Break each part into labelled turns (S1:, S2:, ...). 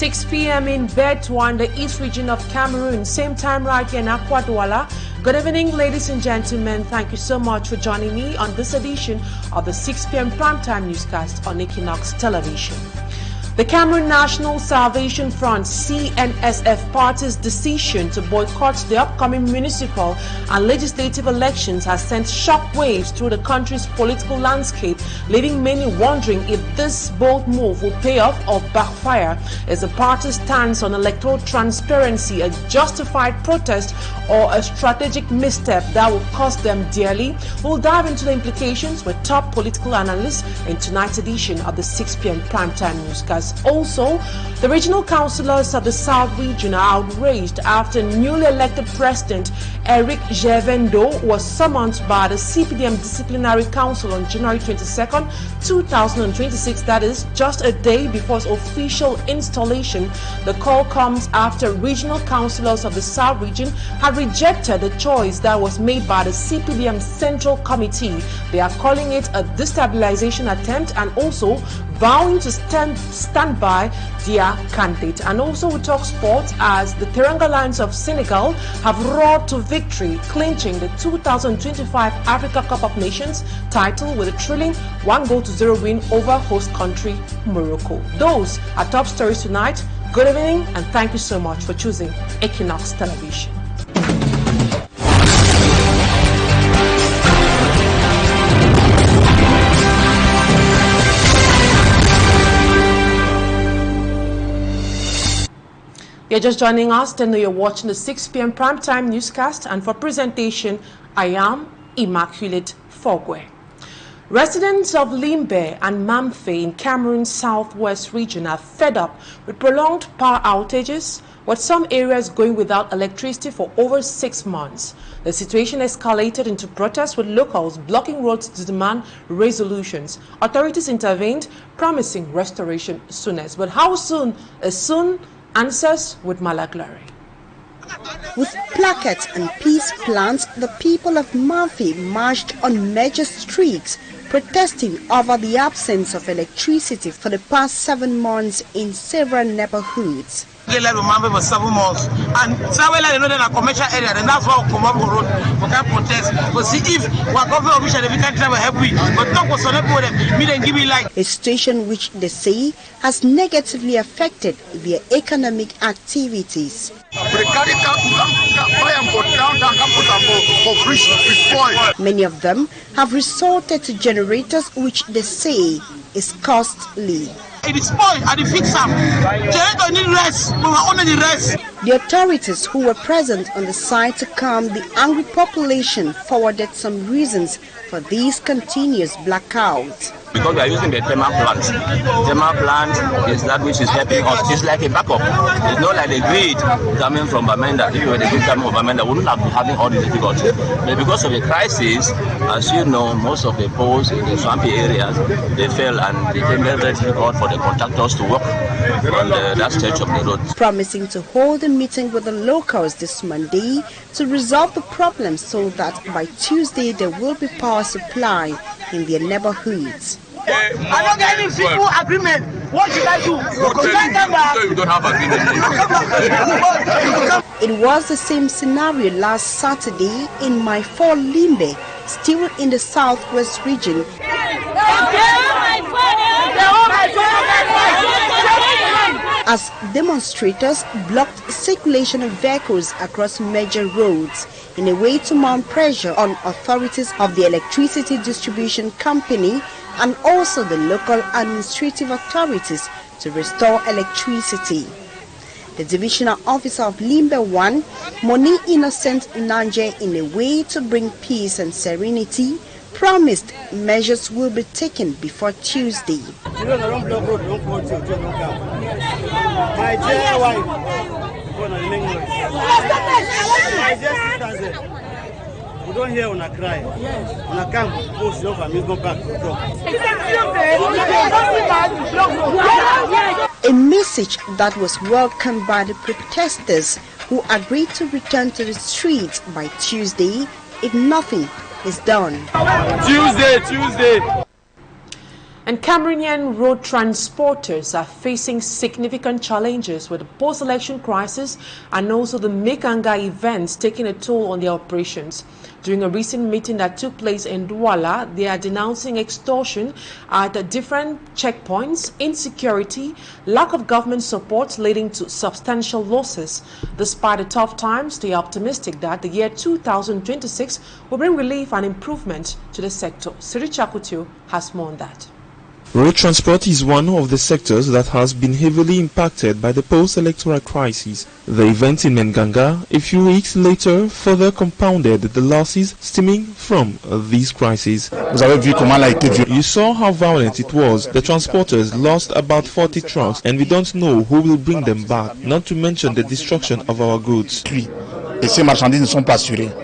S1: 6 p.m. in Betuan, the East region of Cameroon. Same time right here in Akwa Douala. Good evening, ladies and gentlemen. Thank you so much for joining me on this edition of the 6 p.m. primetime newscast on Equinoxe television. The Cameroon National Salvation Front (CNSF) party's decision to boycott the upcoming municipal and legislative elections has sent shockwaves through the country's political landscape, leaving many wondering if this bold move will pay off or backfire. Is the party's stance on electoral transparency a justified protest or a strategic misstep that will cost them dearly? We'll dive into the implications with top political analysts in tonight's edition of the 6 p.m. primetime newscast. Also, the regional councillors of the South region are outraged after newly elected President Eric Gervendo was summoned by the CPDM Disciplinary Council on January 22nd, 2026, that is, just a day before his official installation. The call comes after regional councillors of the South region have rejected the choice that was made by the CPDM Central Committee. They are calling it a destabilization attempt and also vowing to stand by their candidate. And also we talk sports as the Teranga Lions of Senegal have roared to victory, clinching the 2025 Africa Cup of Nations title with a thrilling 1-0 win over host country Morocco. Those are top stories tonight. Good evening and thank you so much for choosing Equinoxe television. You're just joining us, then you're watching the 6 p.m. primetime newscast, and for presentation, I am Immaculate Fogwe. Residents of Limbe and Mamfe in Cameroon's southwest region are fed up with prolonged power outages, with some areas going without electricity for over 6 months. The situation escalated into protests with locals blocking roads to demand resolutions. Authorities intervened, promising restoration soonest. But how soon is soon? Answers with Malaglary.
S2: With placards and peace plans, the people of Mamfe marched on major streets protesting over the absence of electricity for the past 7 months in several neighborhoods.
S3: They let Mamfe for 7 months, and somewhere like in a commercial area, and that's why we come up with road for can protest. But see if we government official if we can travel help we, but talk with some people them, me then give me like
S2: a situation which they say has negatively affected their economic activities. Many of them have resorted to generators which they say is costly.
S3: It is spoiled and it fix them. Generator need rest, but we're only the rest.
S2: The authorities who were present on the site to calm the angry population forwarded some reasons for these continuous blackouts.
S4: Because we are using the thermal plant. Thermal plant is that which is helping us. It's like a backup. It's not like the grid coming from Bamenda. If you were the grid coming from Bamenda, we wouldn't have been having all the difficulty. But because of the crisis, as you know, most of the poles in the swampy areas, they fell and it became very, very difficult for the contractors to work on that stretch of the road.
S2: Promising to hold a meeting with the locals this Monday to resolve the problem so that by Tuesday there will be power supply in their neighborhoods.
S3: I don't get any people agreement. What should I do?
S4: You don't have agreement.
S2: It was the same scenario last Saturday in my Limbe, still in the southwest region. As demonstrators blocked circulation of vehicles across major roads in a way to mount pressure on authorities of the electricity distribution company and also the local administrative authorities to restore electricity. The divisional officer of Limbe 1, Moni Innocent Nanje, in a way to bring peace and serenity, promised measures will be taken before Tuesday.
S5: We don't hear on a cry. On a camp, post off and go back to talk.
S2: A message that was welcomed by the protesters who agreed to return to the streets by Tuesday if nothing is done.
S5: Tuesday.
S1: And Cameroonian road transporters are facing significant challenges with the post-election crisis and also the Mekanga events taking a toll on their operations. During a recent meeting that took place in Douala, they are denouncing extortion at different checkpoints, insecurity, lack of government support leading to substantial losses. Despite the tough times, they are optimistic that the year 2026 will bring relief and improvement to the sector. Siri Chakutio has more on that.
S6: Road transport is one of the sectors that has been heavily impacted by the post-electoral crisis. The event in Menganga, a few weeks later, further compounded the losses stemming from this crisis. You saw how violent it was. The transporters lost about 40 trucks and we don't know who will bring them back, not to mention the destruction of our goods.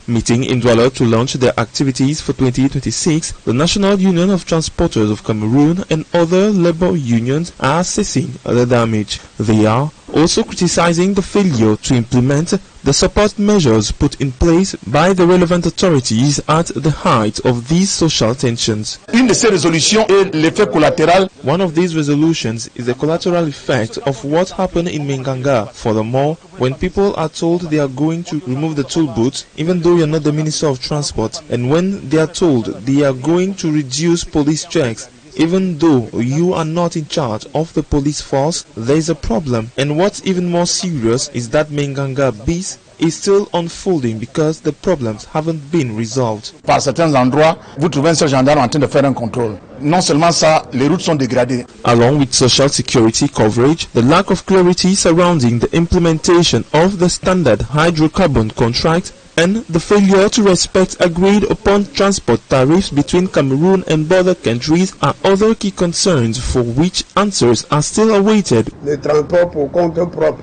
S6: Meeting in Douala to launch their activities for 2026, the National Union of Transporters of Cameroon and other labor unions are assessing the damage. They are also criticizing the failure to implement the support measures put in place by the relevant authorities at the height of these social tensions. One of these resolutions is the collateral effect of what happened in Menganga. Furthermore, when people are told they are going to remove the toll booths, even though you are not the Minister of Transport, and when they are told they are going to reduce police checks, even though you are not in charge of the police force, there is a problem. And what's even more serious is that Menganga beast is still unfolding because the problems haven't been resolved.
S7: Par certains endroits, vous trouvez un seul gendarme en train de faire un contrôle. Non seulement ça, les routes sont dégradées.
S6: Along with social security coverage, the lack of clarity surrounding the implementation of the standard hydrocarbon contract and the failure to respect agreed upon transport tariffs between Cameroon and border countries are other key concerns for which answers are still awaited.
S8: Les transports pour compte propre,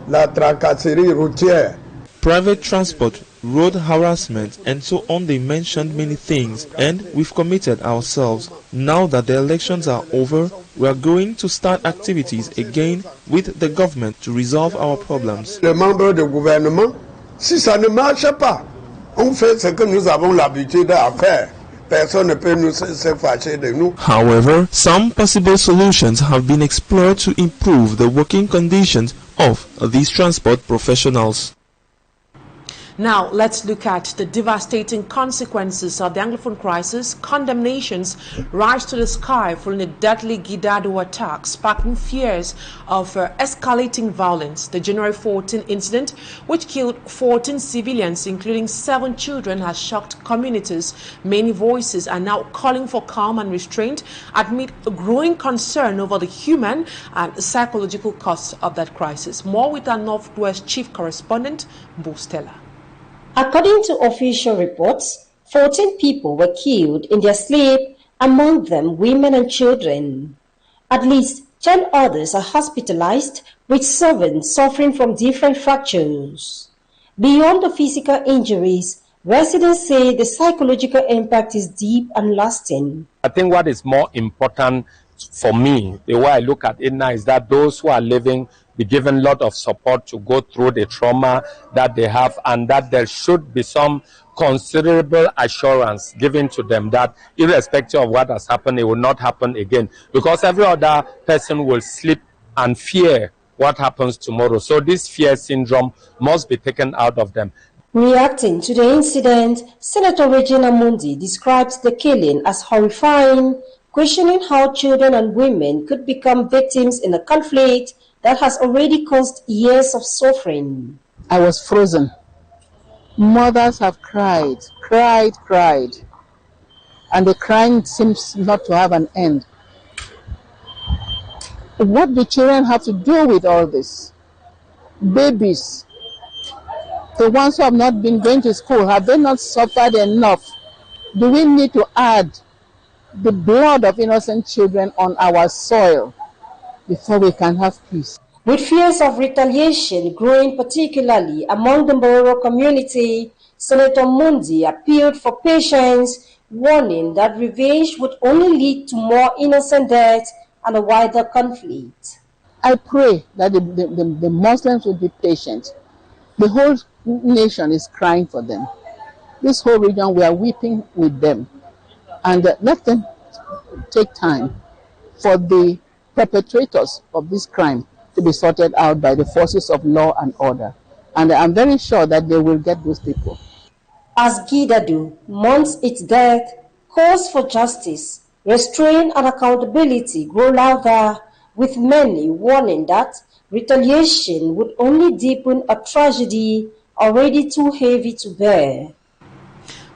S8: la tracasserie routière.
S6: Private transport, road harassment, and so on. They mentioned many things, and we've committed ourselves. Now that the elections are over, we are going to start activities again with the government to resolve our problems.
S8: Les membres du gouvernement, si ça ne marche pas, on fait ce que nous avons l'habitude à faire. Personne ne peut nous se fâcher de nous.
S6: However, some possible solutions have been explored to improve the working conditions of these transport professionals.
S1: Now, let's look at the devastating consequences of the Anglophone crisis. Condemnations rise to the sky following the deadly Gidado attack, sparking fears of escalating violence. The January 14 incident, which killed 14 civilians, including 7 children, has shocked communities. Many voices are now calling for calm and restraint amid a growing concern over the human and psychological costs of that crisis. More with our Northwest Chief Correspondent, Bo Stella.
S9: According to official reports, 14 people were killed in their sleep, among them women and children. At least 10 others are hospitalized, with 7 suffering from different fractures. Beyond the physical injuries, residents say the psychological impact is deep and lasting.
S10: I think what is more important for me, the way I look at it now, is that those who are living be given a lot of support to go through the trauma that they have, and that there should be some considerable assurance given to them that irrespective of what has happened, it will not happen again, because every other person will sleep and fear what happens tomorrow. So this fear syndrome must be taken out of them.
S9: Reacting to the incident, Senator Regina Mundi describes the killing as horrifying, questioning how children and women could become victims in a conflict that has already caused years of suffering.
S11: I was frozen. Mothers have cried, and the crying seems not to have an end. What do children have to do with all this? Babies, the ones who have not been going to school, have they not suffered enough? Do we need to add the blood of innocent children on our soil before we can have peace?
S9: With fears of retaliation growing particularly among the Moro community, Senator Mundi appealed for patience, warning that revenge would only lead to more innocent deaths and a wider conflict.
S11: I pray that the Muslims will be patient. The whole nation is crying for them. This whole region, we are weeping with them. And let them take time for the perpetrators of this crime to be sorted out by the forces of law and order. And I'm very sure that they will get those people.
S9: As Gidadu mourns its death, calls for justice, restraint and accountability grow louder, with many warning that retaliation would only deepen a tragedy already too heavy to bear.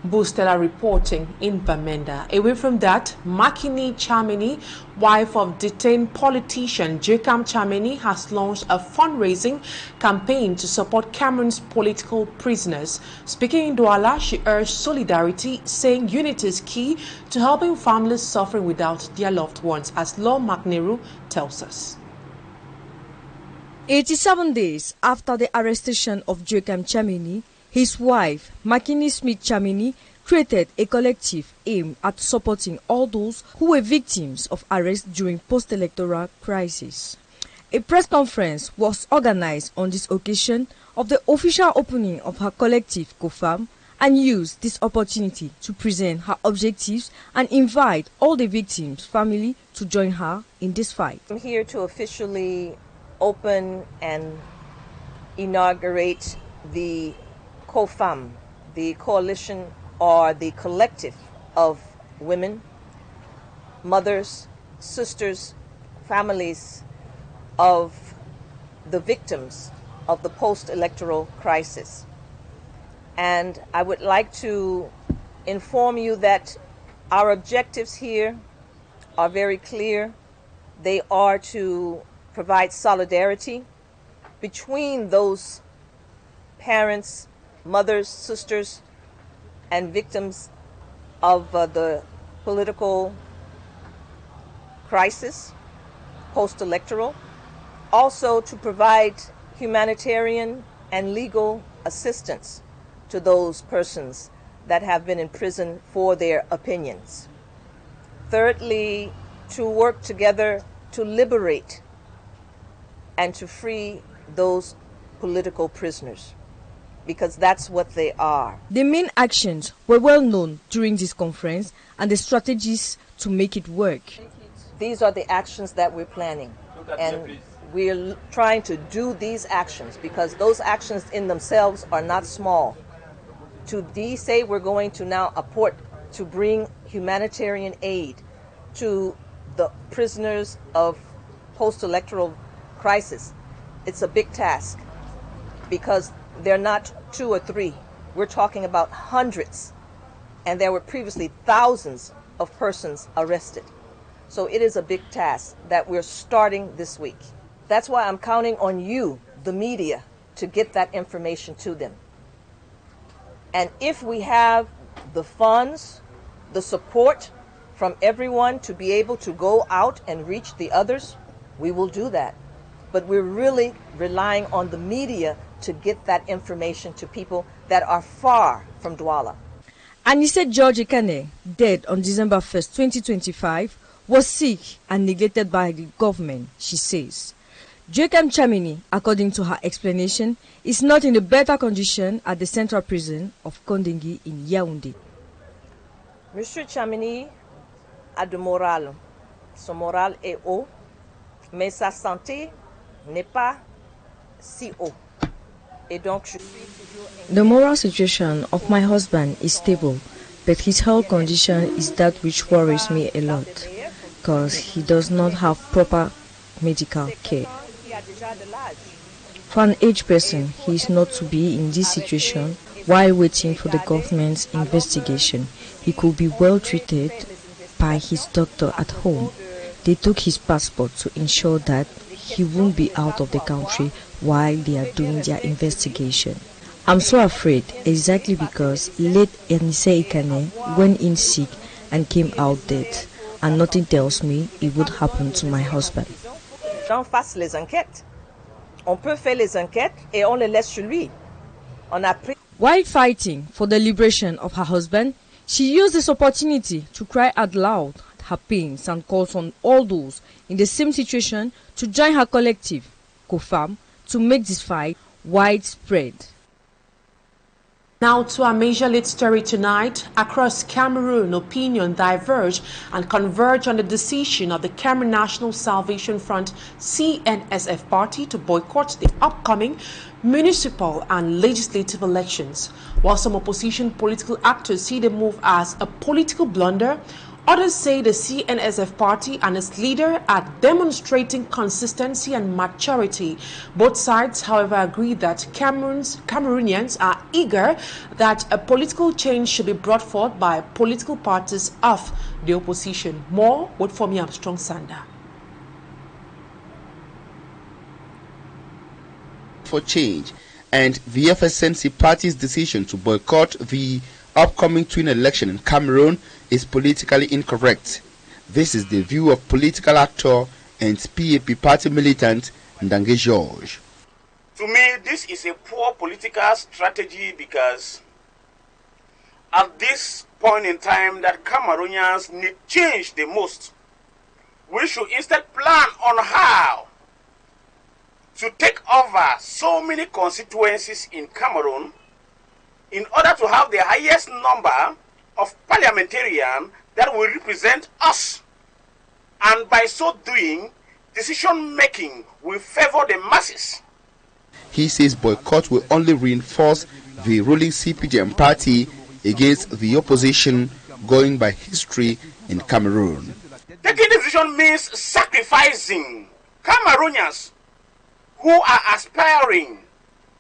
S1: Bustela reporting in Bamenda. Away from that, Makini Chamini, wife of detained politician Joachim Chamini, has launched a fundraising campaign to support Cameroon's political prisoners. Speaking in Douala, she urged solidarity, saying unity is key to helping families suffering without their loved ones, as Law Magneru tells us.
S12: 87 days after the arrestation of Joachim Chamini, his wife, Makini Smith Chamini, created a collective aimed at supporting all those who were victims of arrest during post-electoral crisis. A press conference was organized on this occasion of the official opening of her collective COFAM, and used this opportunity to present her objectives and invite all the victims' family to join her in this fight.
S13: I'm here to officially open and inaugurate the COFAM, the coalition or the collective of women, mothers, sisters, families of the victims of the post-electoral crisis. And I would like to inform you that our objectives here are very clear. They are to provide solidarity between those parents, mothers, sisters, and victims of the political crisis, post-electoral. Also to provide humanitarian and legal assistance to those persons that have been in prison for their opinions. Thirdly, to work together to liberate and to free those political prisoners, because that's what they are.
S12: The main actions were well known during this conference and the strategies to make it work.
S13: These are the actions that we're planning, and we're trying to do these actions because those actions in themselves are not small. To say we're going to now apport to bring humanitarian aid to the prisoners of post-electoral crisis, it's a big task because they're not 2 or 3. We're talking about hundreds, and there were previously thousands of persons arrested. So it is a big task that we're starting this week. That's why I'm counting on you, the media, to get that information to them. And if we have the funds, the support from everyone to be able to go out and reach the others, we will do that. But we're really relying on the media to get that information to people that are far from Douala.
S12: Anise George Ekane, dead on December 1st, 2025, was sick and neglected by the government, she says. Joachim Chamini, according to her explanation, is not in a better condition at the central prison of Kondengi in Yaoundé.
S13: Monsieur Chamini a de moral. Son moral est haut, mais sa santé n'est pas si haut. Et donc, je suis toujours...
S12: The moral situation of my husband is stable, but his health condition is that which worries me a lot, because he does not have proper medical care. For an aged person, he is not to be in this situation while waiting for the government's investigation. He could be well treated by his doctor at home. They took his passport to ensure that he won't be out of the country while they are doing their investigation. I'm so afraid exactly because late Anise Ekane went in sick and came out dead, and nothing tells me it would happen to my husband.
S13: On fasse les enquêtes. On peut faire les enquêtes et on les laisse chez lui. On a pris...
S12: While fighting for the liberation of her husband, she used this opportunity to cry out loud her pains and calls on all those in the same situation to join her collective, COFAM, to make this fight widespread.
S1: Now to our major lead story tonight. Across Cameroon, opinion diverge and converge on the decision of the Cameroon National Salvation Front CNSF party to boycott the upcoming municipal and legislative elections. While some opposition political actors see the move as a political blunder, others say the CNSF party and its leader are demonstrating consistency and maturity. Both sides, however, agree that Cameroonians are eager that a political change should be brought forth by political parties of the opposition. More with Fomi Armstrong Sanda.
S14: For change and the FSNC party's decision to boycott the upcoming twin election in Cameroon is politically incorrect. This is the view of political actor and PAP party militant Ndange George.
S15: To me, this is a poor political strategy because at this point in time that Cameroonians need change the most, we should instead plan on how to take over so many constituencies in Cameroon in order to have the highest number of parliamentarians that will represent us. And by so doing, decision making will favor the masses.
S14: He says boycott will only reinforce the ruling CPDM party against the opposition going by history in Cameroon.
S15: Taking decision means sacrificing Cameroonians who are aspiring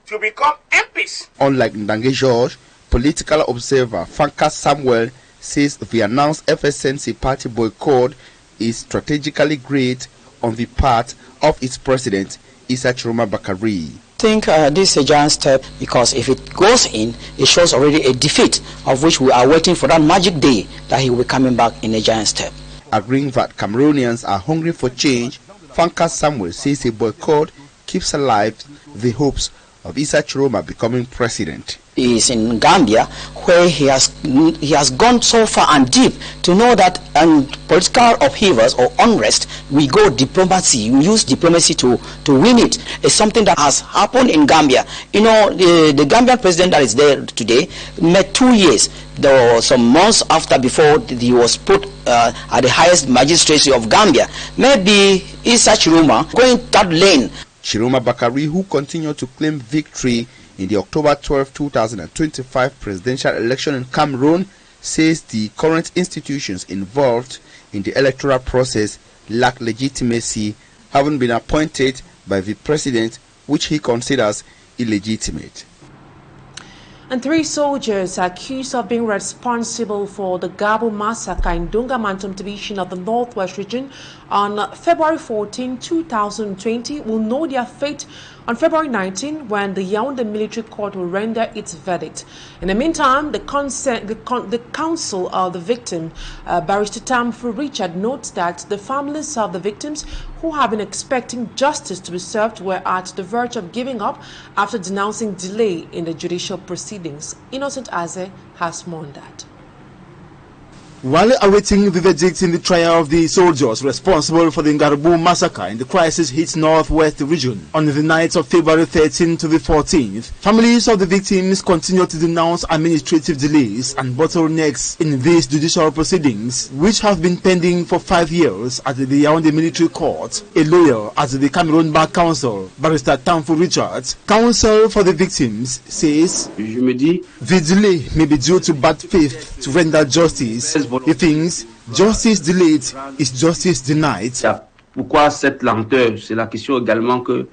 S15: to become MPs.
S14: Unlike Ndange George, political observer Fanka Samuel says the announced FSNC party boycott is strategically great on the part of its president, Issa Chiroma Bakari.
S16: I think this is a giant step because if it goes in, it shows already a defeat of which we are waiting for that magic day that he will be coming back in a giant step.
S14: Agreeing that Cameroonians are hungry for change, Fanka Samuel says a boycott keeps alive the hopes of Issa Chiroma becoming president.
S16: He is in Gambia, where he has gone so far and deep to know that political upheavals or unrest, we go diplomacy, we use diplomacy to win it. It's something that has happened in Gambia. You know, the Gambian president that is there today met 2 years. There were some months before he was put at the highest magistracy of Gambia. Maybe Issa Chiroma going that lane.
S14: Chiroma Bakari, who continued to claim victory in the October 12, 2025 presidential election in Cameroon, says the current institutions involved in the electoral process lack legitimacy, having been appointed by the president, which he considers illegitimate.
S1: And 3 soldiers accused of being responsible for the Gabo massacre in Dungamantum division of the Northwest region on February 14, 2020 will know their fate on February 19 when the Yaoundé military court will render its verdict. In the meantime, the counsel of the victim, Barrister Tamfu Richard, notes that the families of the victims who have been expecting justice to be served were at the verge of giving up after denouncing delay in the judicial proceedings. Innocent Aze has more on that.
S17: While awaiting the verdict in the trial of the soldiers responsible for the Ngarbu massacre in the crisis-hit Northwest region on the night of February 13 to the 14th, families of the victims continue to denounce administrative delays and bottlenecks in these judicial proceedings, which have been pending for 5 years at the Yaoundé military court. A lawyer at the Cameroon Bar Council, Barrister Tamfu Richard, counsel for the victims, says the delay may be due to bad faith to render justice. He thinks justice delayed is justice denied.
S18: Pourquoi cette lenteur? C'est la question également que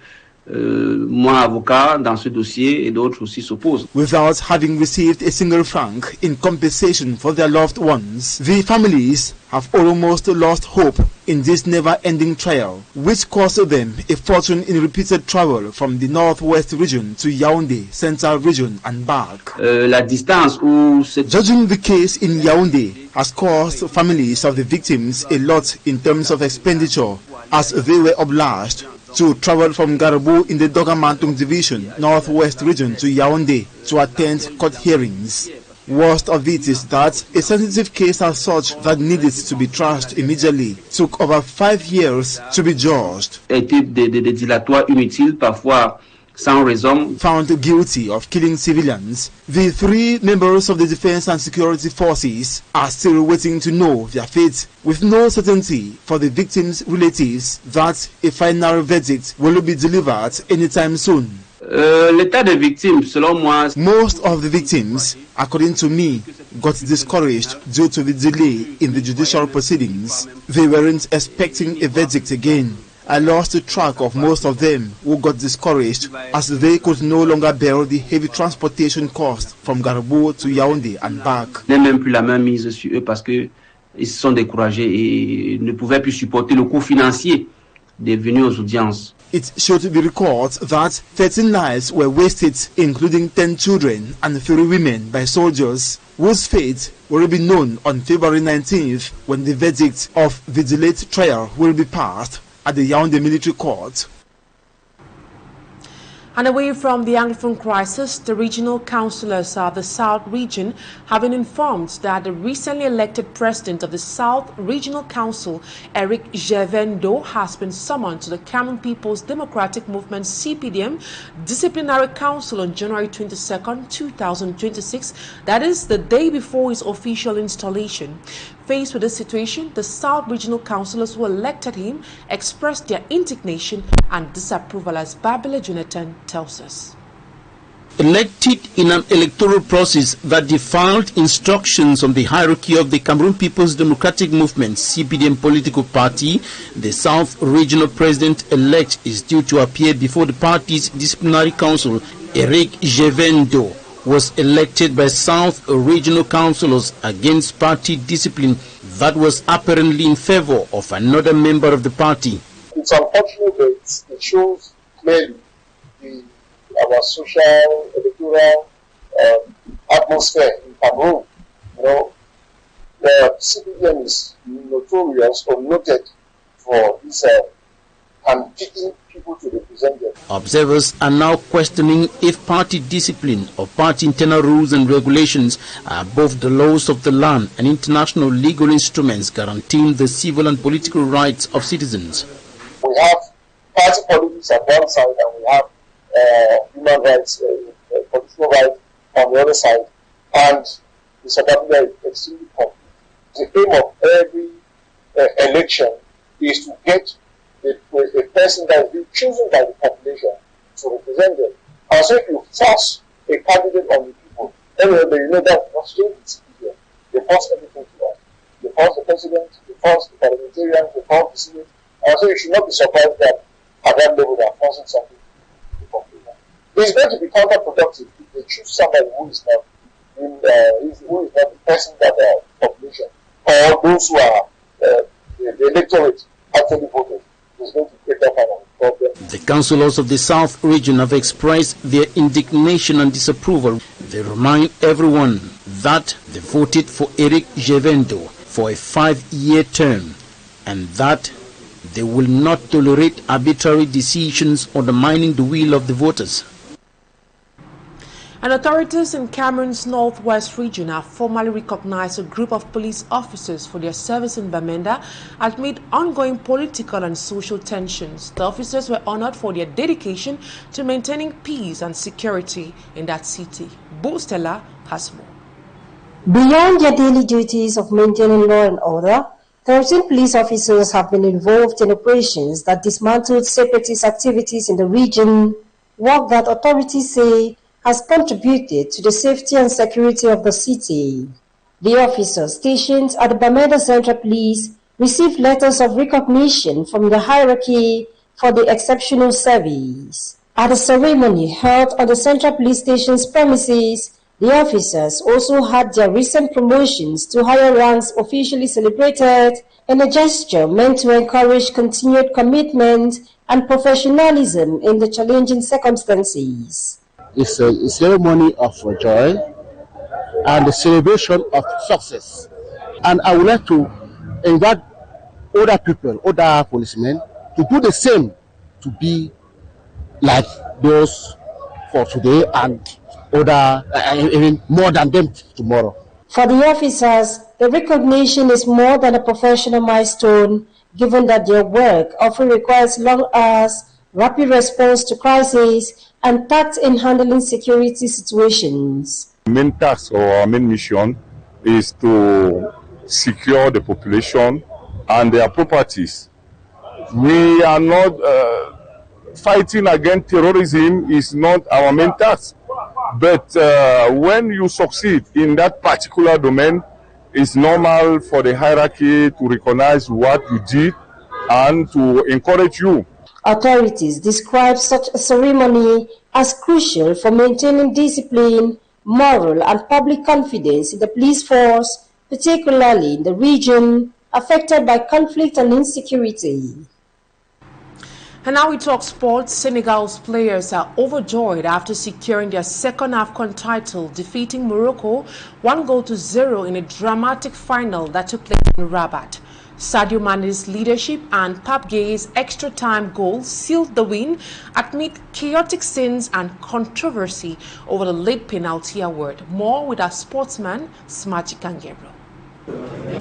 S18: moi, avocat, dans ce dossier et d'autres aussi se posent.
S17: Without having received a single franc in compensation for their loved ones, the families have almost lost hope in this never-ending trial, which cost them a fortune in repeated travel from the Northwest region to Yaoundé, Central region and back.
S18: La distance où
S17: Judging the case in Yaoundé has cost families of the victims a lot in terms of expenditure, as they were obliged to travel from Garbu in the Dogamantung division, Northwest region to Yaoundé to attend court hearings. Worst of it is that a sensitive case as such that needed to be trashed immediately took over 5 years to be judged.
S18: Été des dilatoires inutiles, parfois sans raison.
S17: Found guilty of killing civilians, the 3 members of the Defense and Security Forces are still waiting to know their fate, with no certainty for the victims' relatives that a final verdict will be delivered anytime soon.
S18: L'état des victimes, selon moi,
S17: most of the victims, according to me, got discouraged due to the delay in the judicial proceedings. They weren't expecting a verdict again. I lost track of most of them who got discouraged as they could no longer bear the heavy transportation cost from Garbo to Yaoundé and back.
S18: N'est même plus la main mise sur eux parce que ils se sont découragés et ne pouvaient plus supporter le coût financier des venues aux audiences.
S17: It should be recalled that 13 lives were wasted, including 10 children and 3 women, by soldiers whose fate will be known on February 19th when the verdict of the delayed trial will be passed at the Yaoundé Military Court.
S1: And away from the Anglophone crisis, the regional councillors of the South region have been informed that the recently elected president of the South Regional Council, Eric Jevendo, has been summoned to the Cameroon People's Democratic Movement CPDM Disciplinary Council on January 22nd, 2026. That is the day before his official installation. Faced with this situation, the South Regional Councillors who elected him expressed their indignation and disapproval, as Babila Jonathan tells us.
S19: Elected in an electoral process that defied instructions on the hierarchy of the Cameroon People's Democratic Movement (CPDM) political party, the South Regional President-elect is due to appear before the party's disciplinary council. Eric Jevendo was elected by South Regional Councillors against party discipline that was apparently in favor of another member of the party.
S20: It's unfortunate that it shows clearly our social, electoral atmosphere in Cameroon. You know, the CPDM is notorious or noted for this handpicking people to represent them.
S19: Observers are now questioning if party discipline or party internal rules and regulations are above the laws of the land and international legal instruments guaranteeing the civil and political rights of citizens.
S20: We have party politics on one side and we have human rights, political rights on the other side, and the South Africa is extremely complex. The aim of every election is to get a person that is being chosen by the population to represent them. And so if you force a candidate on the people, anyway, you know that not change the CPDM. They force everything to us. They force the president, they force the parliamentarians, they force the Senate. And so you should not be surprised that at that level they are forcing something to the population. It's going to be counterproductive if they choose somebody who is not the person that the population or those who are the electorate actually voted.
S19: The councillors of the South region have expressed their indignation and disapproval. They remind everyone that they voted for Eric Jevendo for a 5-year term and that they will not tolerate arbitrary decisions undermining the will of the voters.
S1: And authorities in Cameroon's northwest region have formally recognized a group of police officers for their service in Bamenda amid ongoing political and social tensions. The officers were honored for their dedication to maintaining peace and security in that city. Stella has more.
S9: Beyond their daily duties of maintaining law and order, 13 police officers have been involved in operations that dismantled separatist activities in the region, work that authorities say has contributed to the safety and security of the city. The officers stationed at the Bamenda Central Police received letters of recognition from the hierarchy for the exceptional service. At a ceremony held on the Central Police Station's premises, the officers also had their recent promotions to higher ranks officially celebrated in a gesture meant to encourage continued commitment and professionalism in the challenging circumstances.
S21: It's a ceremony of joy and a celebration of success. And I would like to invite other people, other policemen, to do the same, to be like those for today and other, even more than them tomorrow.
S9: For the officers, the recognition is more than a professional milestone, given that their work often requires long hours rapid response to crises, and tact in handling security situations.
S3: The main task or our main mission is to secure the population and their properties. We are not fighting against terrorism is not our main task. But when you succeed in that particular domain, it's normal for the hierarchy to recognize what you did and to encourage you.
S9: Authorities describe such a ceremony as crucial for maintaining discipline, moral and public confidence in the police force, particularly in the region affected by conflict and insecurity.
S1: And now we talk sports. Senegal's players are overjoyed after securing their second AFCON title, defeating Morocco 1-0 in a dramatic final that took place in Rabat. Sadio Mane's leadership and Pape Gueye's extra-time goal sealed the win amid chaotic scenes and controversy over the late penalty award. More with our sportsman, Smaji Kangero.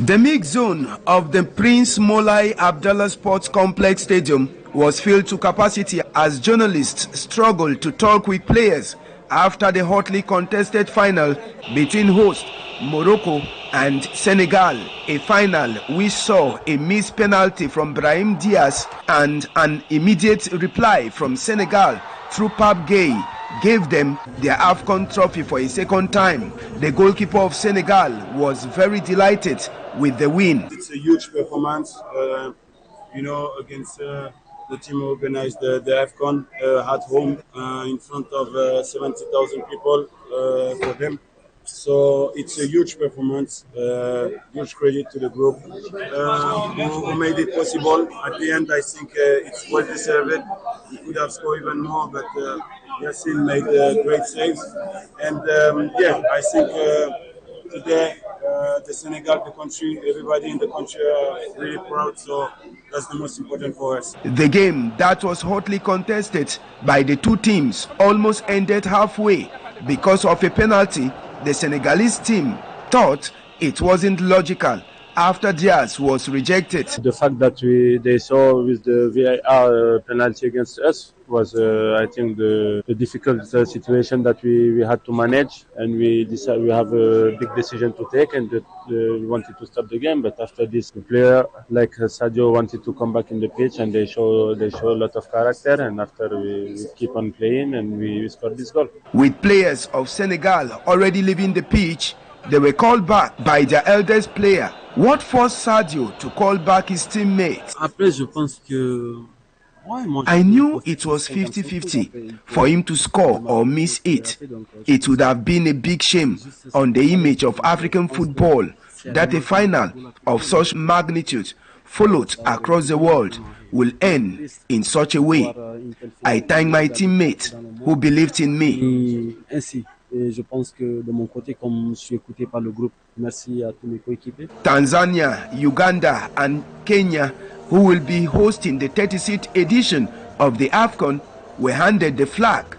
S22: The mixed zone of the Prince Moulay Abdallah Sports Complex Stadium was filled to capacity as journalists struggled to talk with players after the hotly contested final between host Morocco and Senegal, a final which saw a missed penalty from Brahim Diaz and an immediate reply from Senegal through Pape Gueye gave them their AFCON trophy for a second time. The goalkeeper of Senegal was very delighted with the win.
S23: It's a huge performance, against the team who organized the AFCON at home in front of 70,000 people for them. So it's a huge performance, huge credit to the group who made it possible. At the end, I think it's well deserved. We could have scored even more, but Yassine made great saves. And I think today the Senegal, the country, everybody in the country are really proud. So that's the most important for us.
S22: The game that was hotly contested by the two teams almost ended halfway because of a penalty. The Senegalese team thought it wasn't logical after Diaz was rejected.
S24: The fact that they saw with the VAR penalty against us was, I think, the difficult situation that we had to manage, and we decided we have a big decision to take, and that we wanted to stop the game. But after this, the player like Sadio wanted to come back in the pitch, and they show a lot of character. And after we keep on playing, and we scored this goal.
S22: With players of Senegal already leaving the pitch, they were called back by their eldest player. What forced Sadio to call back his teammates? I knew it was 50-50 for him to score or miss it. It would have been a big shame on the image of African football that a final of such magnitude followed across the world will end in such a way. I thank my teammates who believed in me. Tanzania, Uganda and Kenya, who will be hosting the 36th edition of the AFCON, were handed the flag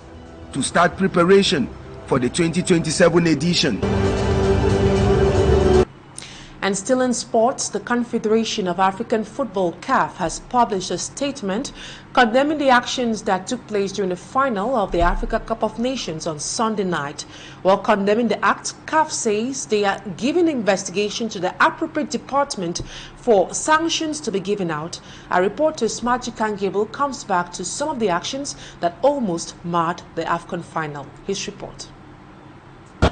S22: to start preparation for the 2027 edition.
S1: And still in sports, the Confederation of African Football, CAF, has published a statement condemning the actions that took place during the final of the Africa Cup of Nations on Sunday night. While condemning the act, CAF says they are giving investigation to the appropriate department for sanctions to be given out. Our reporter Smaji Kangable comes back to some of the actions that almost marred the AFCON final. His report.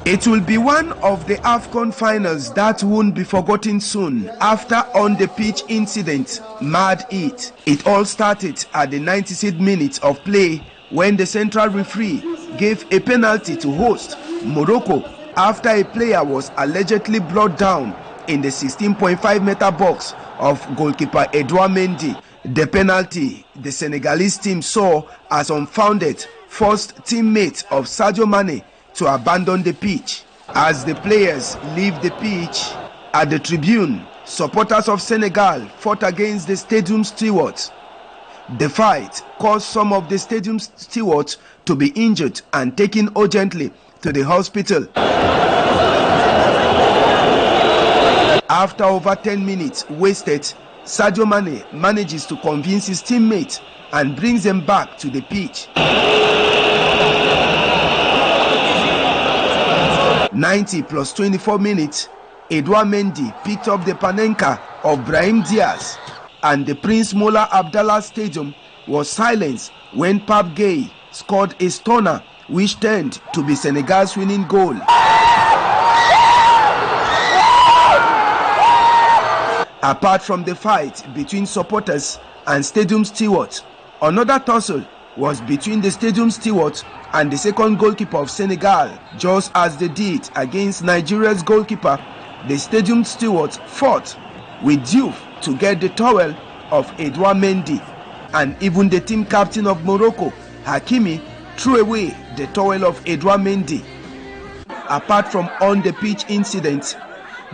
S22: It will be one of the AFCON finals that won't be forgotten soon after on-the-pitch incident marred it. It all started at the 96th minute of play when the central referee gave a penalty to host Morocco after a player was allegedly brought down in the 16.5-meter box of goalkeeper Edouard Mendy. The penalty the Senegalese team saw as unfounded forced teammates of Sadio Mane to abandon the pitch. As the players leave the pitch, at the tribune, supporters of Senegal fought against the stadium stewards. The fight caused some of the stadium stewards to be injured and taken urgently to the hospital. After over 10 minutes wasted, Sadio Mane manages to convince his teammate and brings them back to the pitch. 90 plus 24 minutes, Edouard Mendy picked up the Panenka of Brahim Diaz, and the Prince Mola Abdallah Stadium was silenced when Pape Gueye scored a stunner which turned to be Senegal's winning goal. Apart from the fight between supporters and stadium stewards, another tussle was between the stadium steward and the second goalkeeper of Senegal. Just as they did against Nigeria's goalkeeper, the stadium steward fought with Diouf to get the towel of Edouard Mendy, and even the team captain of Morocco, Hakimi, threw away the towel of Edouard Mendy. Apart from on-the-pitch incidents,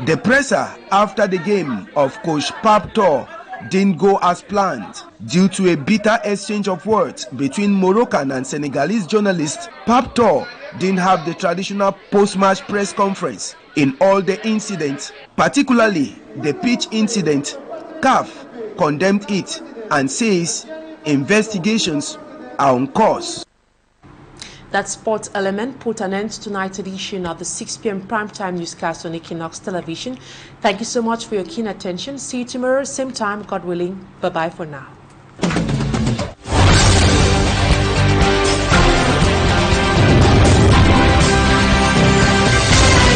S22: the presser after the game of coach Pape Tor didn't go as planned. Due to a bitter exchange of words between Moroccan and Senegalese journalists, Pape Tor didn't have the traditional post-match press conference. In all the incidents, particularly the pitch incident, CAF condemned it and says investigations are on course.
S1: That sports element put an end to tonight's edition of the 6 p.m. primetime newscast on Equinoxe Television. Thank you so much for your keen attention. See you tomorrow, same time, God willing. Bye-bye for now.